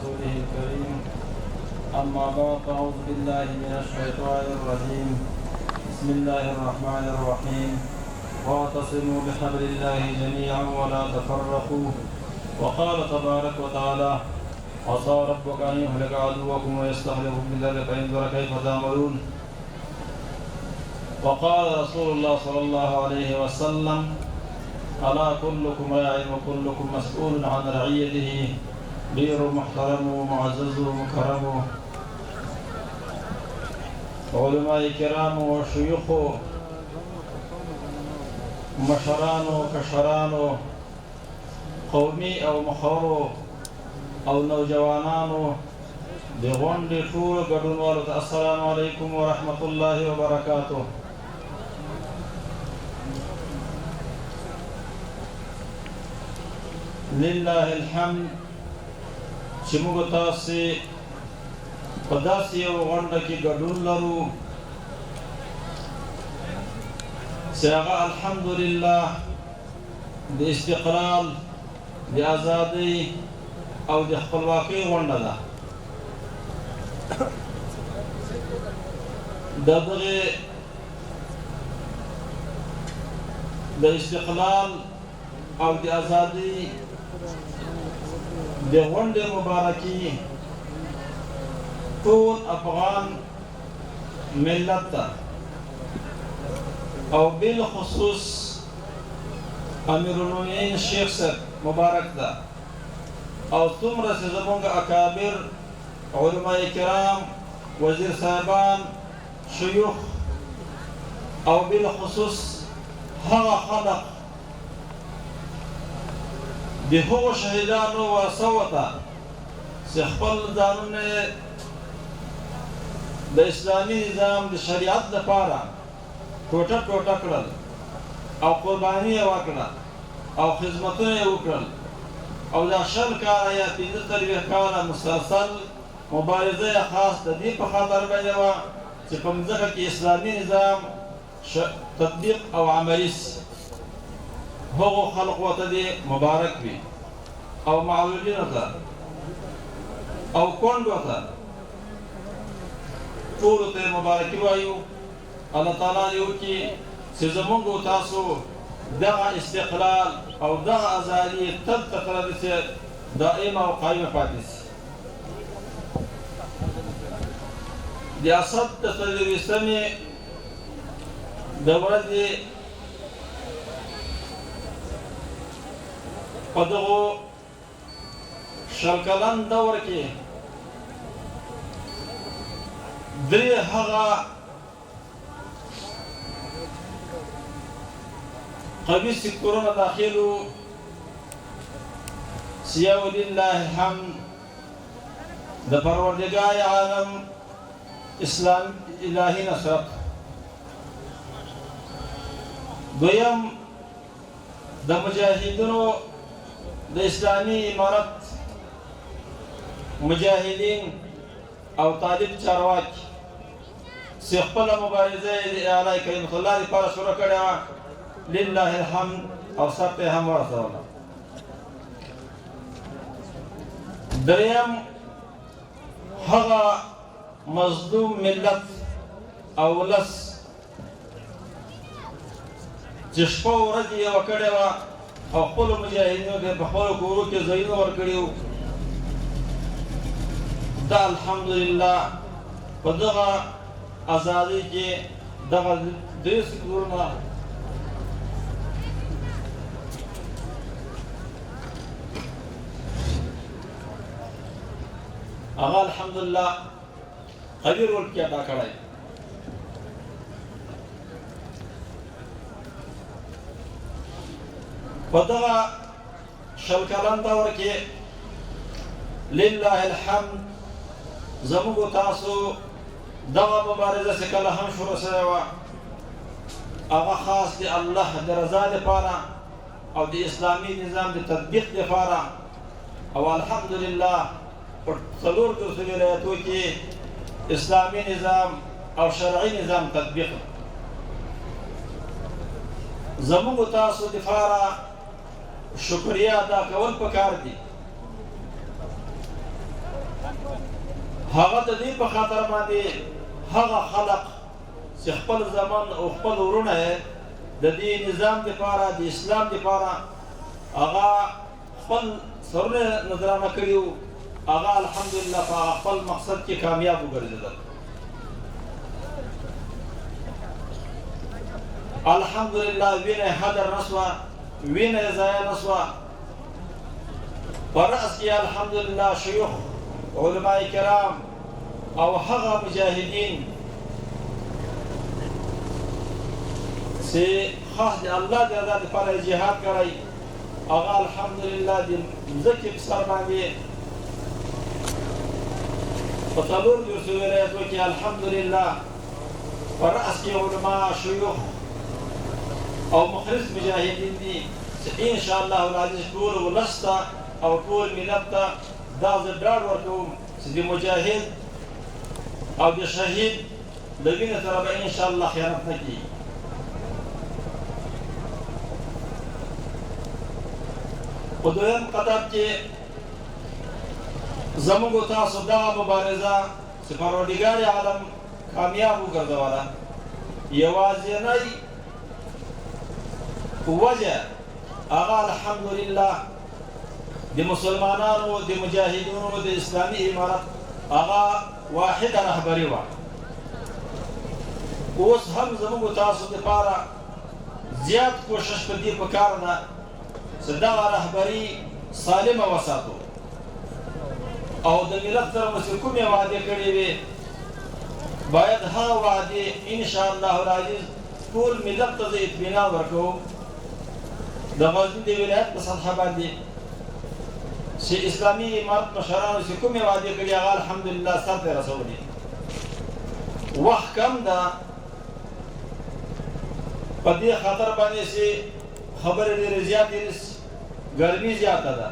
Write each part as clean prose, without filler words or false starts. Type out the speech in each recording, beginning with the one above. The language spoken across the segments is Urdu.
رسوله الكريم أما بعد فأعوذ بالله من الشيطان الرجيم بسم الله الرحمن الرحيم واعتصموا بحبل الله جميعا ولا تفرقوا وقال تبارك وتعالى عسى ربك أن يهلك عدوكم ويستخلفكم في الأرض فينظر كيف تعملون وقال رسول الله صلى الله عليه وسلم ألا كلكم راع وكلكم مسؤول عن رعيته بير محترم ومعزز مكرم علماء کرام وشيوخ مشران وكشران قومي أو مخور او نوجوانانو د غونډې ټول ګډونوالو ته السلام علیکم ورحمت الله وبرکاته. لله الحمد چې موږ تاسې په داسې یو غونډه کې ګډون لرو چې هغه الحمدلله د استقلال د ازادۍ او د خپلواکۍ غونډه ده. دغه د استقلال او د ازادۍ د غونډې مبارکي ټول افغان ملت ته او بالخصوص امیر المؤمنین شیخ صاحب مبارک ده او څومره چې زمونږ اکابر علماء کرام وزیر صاحبان شیوخ او بالخصوص هغه خلق د هغو شهیدانو ورثه ته چې خپل ځانونه د اسلامي نظام د شریعت لپاره ټوټه ټوټه کړل او قرباني یې وکړه او خدمتونه یې وکړل او دا شل کاله یا 45 کاله مسلسل مبارزه خاص د دې په خاطر باندې وه چې په مځکه کې اسلامي نظام تطبیق او عملي سي. هغو خلقو ته دې مبارک وي او معلولینو ته او کونډو ته ټولو ته مبارکي وایو. الله تعالی دې وکړي چې زموږ تاسو دغه استقلال او دغه ازادي تل تقرر دائمه او قائمه پاتې شي. د اسد د 23مې د ورځې په دغو شل کلن دور کې درې هغه قوي سکتورونه داخلو سیا ولله الحمد د پروردګار عالم اسلام الهي نصرت. دویم د مجاهدینو د اسلامي امارت مجاهدین او طالب چارواکي چې خپله مبارزه د اعلی کلمت الله لپاره شروع کړې وه لله الحمد او سر ته هم ورسوله. دریم هغه مظلوم ملت او ولس چې شپه ورځ یې وکړې وه او خپلو مجاهدینو ته په خپلو کورو کې ځایونه ورکړي وو. دا الحمدلله په دغه ازادۍ کې دغه درې سکتورونه هغه الحمدلله قدیر ورکی ادا کړی. په دغه شل کلن دور کې لله الحمد زموږ تاسو دغه مبارزه چې کله هم شروع شوې وه هغه خاص د الله د رضا لپاره او د اسلامي نظام د تطبیق لپاره او الحمدلله په څلور ولایتو کې اسلامي نظام او شرعي نظام تطبیق. زموږ تاسو لپاره شکریه ادا کول پکار دي هغه د دې په خاطر باندې هغه خلق چې خپل زمان او خپل ورونه د دې نظام دپاره د اسلام دپاره هغه خپل سرونه نظرانه کړي وو هغه الحمدلله په خپل مقصد کې کامیاب وګرځېدل الحمدلله وینه هدر نسوه وینه ضایع نسوه په رأس کې الحمدلله شیوخ علماء کرام او هغه مجاهدین چې خاص د الله د رضا لپاره جهاد کړی هغه الحمدلله د مځکې په سر باندې په څلور دیرشو ولایتو کې الحمدلله په رأس کې علما شیوخ او مخلص مجاهدین دي چې انشاءالله العزیز ټول ولس ته او ټول ملت ته دا زه ډاډ ورکوم چې د مجاهد او د شهید د وینې سره به انشاءالله خیانت نه کېږي په دویم قدم کې زموږ تاسو دغه مبارزه چې پروردګار عالم کامیاب وګرځوله یوازینی وجه هغه الحمدلله د مسلمانانو د مجاهدینو د اسلامي امارت هغه واحده رهبري وه اوس هم زموږ تاسو دپاره زیات کوشش په دې پکار ده چې دغه رهبري سالمه وساتو او د ملت سره مو چې کومې وعدې کړې وې باید هغه وعدې انشاءالله العزیز ټول ملت ته زه اطمینان ورکوم د غزني د ولایت په سطحه باندې چې اسلامي امارت مشرانو چې کومې وعدې کړي هغه الحمدلله سرته رسولي وخت کم ده په دې خاطر باندې چې خبرې ډېرې زیاتې ګرمي زیاته ده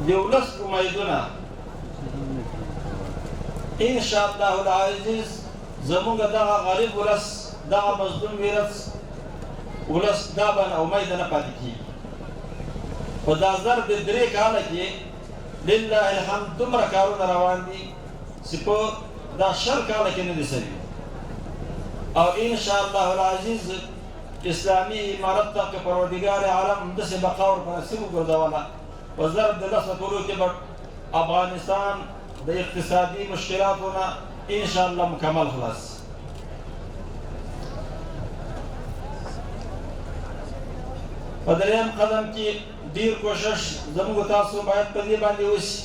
د ولس امیدونه انشاءالله العزیز زموږ دغه غریب ولس دغه مظلوم ولس دا به امیده نه پاتې کېږي په دا ضرب د 3 کاله کې لله الحمد دومره کارونه روان دي چې په دا 10 کاله کې نه دي سوي او انشاءالله العزیز اسلامي امارت ته که پروردګار عالم همداسې بقا ورپه نصیب وګرځوله په ضرب د 10 کلو کې به افغانستان د اقتصادي مشکلاتو نه انشاءالله مکمل خلاص په دریم قدم کې ډیر کوشش زموږ تاسو باید په دې باندې وشي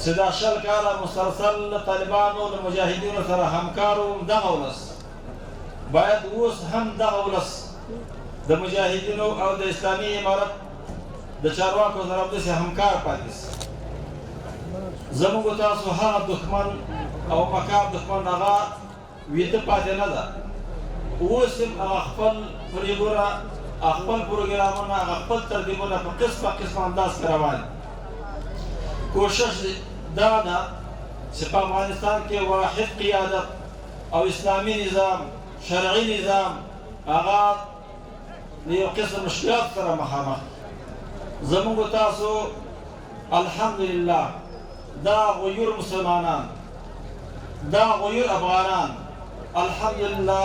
چې دا 10 کاله مسلسل طالبانو له مجاهدینو سره همکار وو دغه ولس باید اوس هم دغه ولس د مجاهدینو او د اسلامي امارت د چارواکو سره همداسې همکار پاتې شي زموږ تاسو هغه دښمن او مکار دښمن هغه ویده پاتې نه ده اوس هم هغه خپل فریبونه خپل پروګرامونه خپل ترتیبونه په قسمه انداز کې روان کوشش دا ده چې په افغانستان کې واحد قیادت او اسلامي نظام شرعي نظام هغه د یو قسم مشکلات سره مخامخ زموږ تاسو الحمدلله دا غیور مسلمانان دا غیور افغانان الحمدلله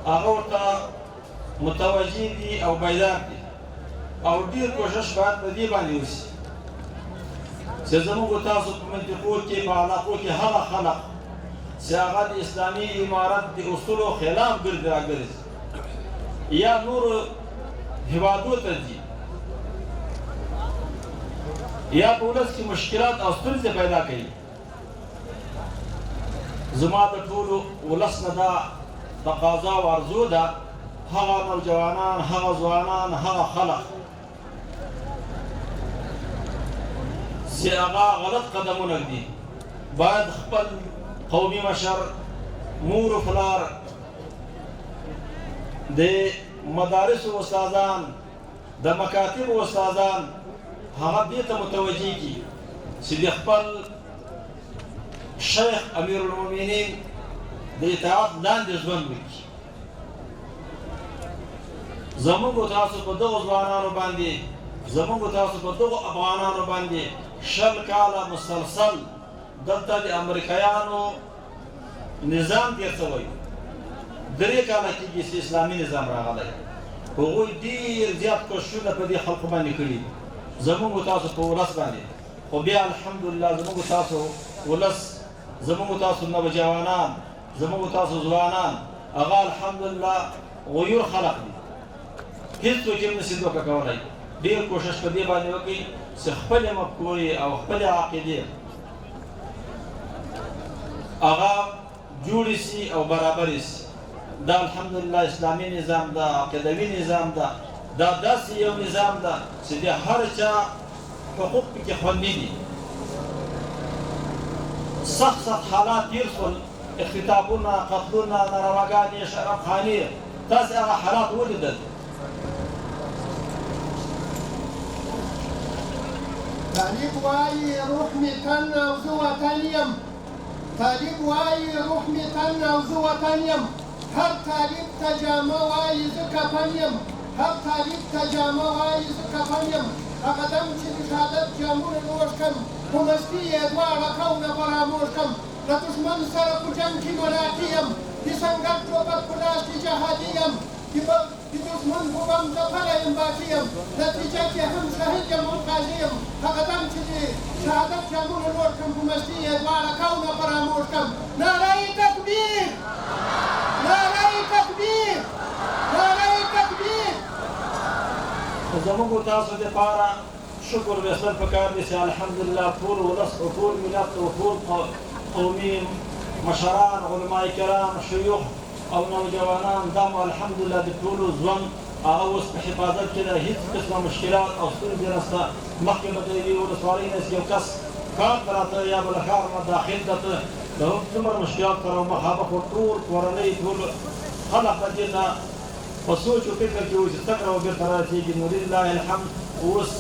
هغه ورته متوجه دي او بیدار دي او ډیر کوشش باید په دې باندې وشي چې زموږ تاسو په منطقو کې په علاقو کې هغه خلق چې هغه د اسلامي امارت د اصولو خلاف ګرځي راګرځي یا نور هیوادو ته ځي یا په ولس کې مشکلات او ستونزې پیدا کوي زما د ټولو ولس نه دا تقاضا او ارزو ده هغه نوجوانان هغه ځوانان هغه خلق چې هغه غلط قدمونه ږدي باید خپل قومي مشر مور و پلار د مدارسو استادان د مکاتبو استادان هغه دې ته متوجه کړي چې د خپل شیخ امیر المؤمنین د اطاعت لاندې ژوند وکړي زموږ تاسو په دغو ځوانانو باندې زموږ تاسو په دغو افغانانو باندې 20 کاله مسلسل دلته د امریکایانو نظام تېر شوی 3 کاله کېږي چې اسلامي نظام راغلی هغوی ډېر زیات کوششونه په دې خلکو باندې کړي زموږ تاسو په ولس باندې خو بیا الحمدلله زموږ تاسو ولس زموږ تاسو نوجوانان زموږ تاسو ځوانان هغه الحمدلله غیور خلق دي هېڅوک یې نشي دوکه کولی ډېر کوشش په دې باندې وکړي چې خپلې مفکورې او خپلې عقیدې هغه جوړې شي او برابرې شي دا الحمدلله اسلامي نظام ده عقیدوي نظام ده دا داسې یو نظام ده چې د هر چا حقوق پکې خوندي دي سخت حالات تېر شول اختطافونه قتلونه نارواګانې شرابخانې تاسې هغه حالات ولیدل طالب وایي روح مې تن او زه وطن یم طالب وایي روح مې تن او زه وطن یم هر طالب ته جامه وایي زه کفن یم هر طالب ته جامه وایي زه کفن یم هغه دم چې د شهادت جامونه نوش کړم په مستي یې دواړه قومه فراموش کړم له دښمن سره په جنګ کې ملاقي یم د سنګر ټوپک په لاس کې جهادي یم د دښمن په بم ځپلی یم باقي یم نتیجه کې هم شهید یم هم قاضي یم هغه دم چې د شهادت جامونه نوش کړم په مستي یې دواړه قومه فراموش کړم نعره تکبیر نعره تکبیر نعره تکبیر زموږ تاسو دپاره شکر ویستل پکار دی چې الحمدلله ټول ولس او ټول ملت او ټول قومي مشران علما کرام شیوخ او نوجوانان دا مو الحمدلله د ټولو ژوند هغه اوس په حفاظت کې ده هېڅ قسمه مشکلات او ستونزې نشته مخکې به د یوې ولسوالۍ نه یو کس کار ته راته یا به له ښار نه داخل ته ته د څومره مشکلات سره مخامخ و ټول کورنۍ ټول خلق به دې ته په سوچ و فکر کې وي چې څنګه به بېرته رارسېږي نو لله الحمد اوس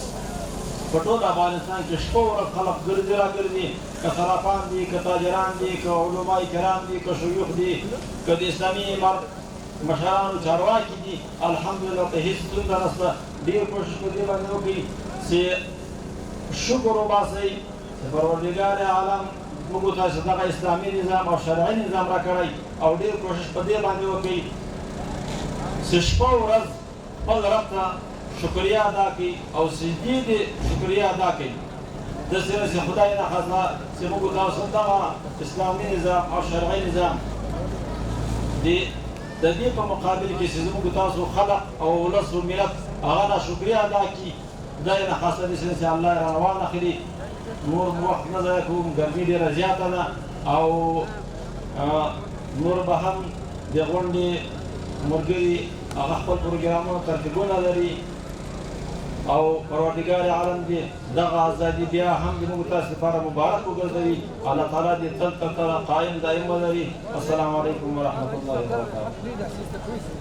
په ټول افغانستان کې شپه ورځ خلق ګرځي راګرځي که صرافان دي که تاجران دي که علما کرام دي که شیوخ دي که د اسلامي مشرانو چارواکي دي الحمدلله ته هېڅ ستونزه نشته ډېر کوشش په دې باندې وکړي چې شکر وباسئ چې پروردګار عالم موږ تاسو دغه اسلامي نظام او شرعي نظام راکړی او ډېر کوشش په دې باندې وکړي چې شپه ورځ خپل رب ته شکریه ادا کړي او سجدې دې شکریه ادا کړي داسې نه چې خدای نخواسته چې موږ تاسو دغه اسلامي نظام او شرعي نظام د دې په مقابل کې چې زموږ تاسو خلق او ولس و ملت هغه ناشکري ادا کړي خدای نخواسته داسې نه چې الله یې راروان اخلي نور وخت نه ضایع کوم ګرمي ډېره زیاته ده او نور به هم د غونډې ملګري هغه خپل پروګرامونه ترتیبونه لري او پروردګار عالم دې دغه ازادي بیا هم زموږ تاسو لپاره مبارک وګرځوي الله تعالی دې تل قائم دائم ولري السلام علیکم ورحمة الله وبرکاته